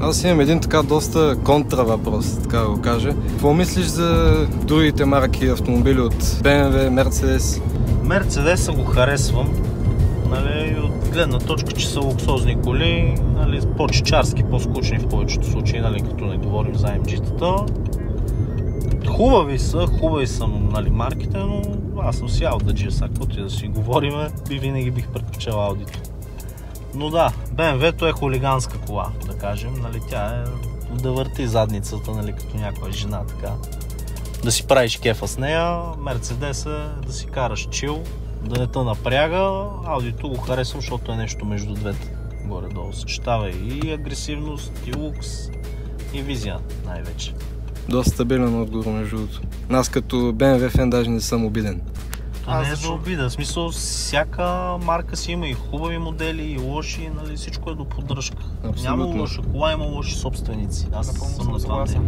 Аз имам един така доста контра въпрос, така да го кажа. Какво мислиш за другите марки автомобили от BMW, Mercedes? Мерцедеса го харесвам, нали, от гледна точка, че са луксозни коли, нали, по-чичарски, по-скучни в повечето случаи, нали, като не говорим за AMG-тата. Хубави са, нали, марките, но аз съм си Audi, каквото и да си говориме, и винаги бих предпочел Audi. Но да, BMW-то е хулиганска кола, да кажем, нали, тя е да върти задницата, нали, като някоя жена, така. Да си правиш кефа с нея, Мерцедес е да си караш чил, да не те напряга, Audi-то го харесвам, защото е нещо между двете, горе-долу. Съчетава и агресивност, и лукс, и визия най-вече. Доста стабилен отговор, между другото. Аз като BMW фен даже не съм обиден. Не е за обида, в смисъл всяка марка си има и хубави модели, и лоши, нали, всичко е до поддръжка. Абсолютно. Няма лоша кола, има лоши собственици. Аз съм на това мнение.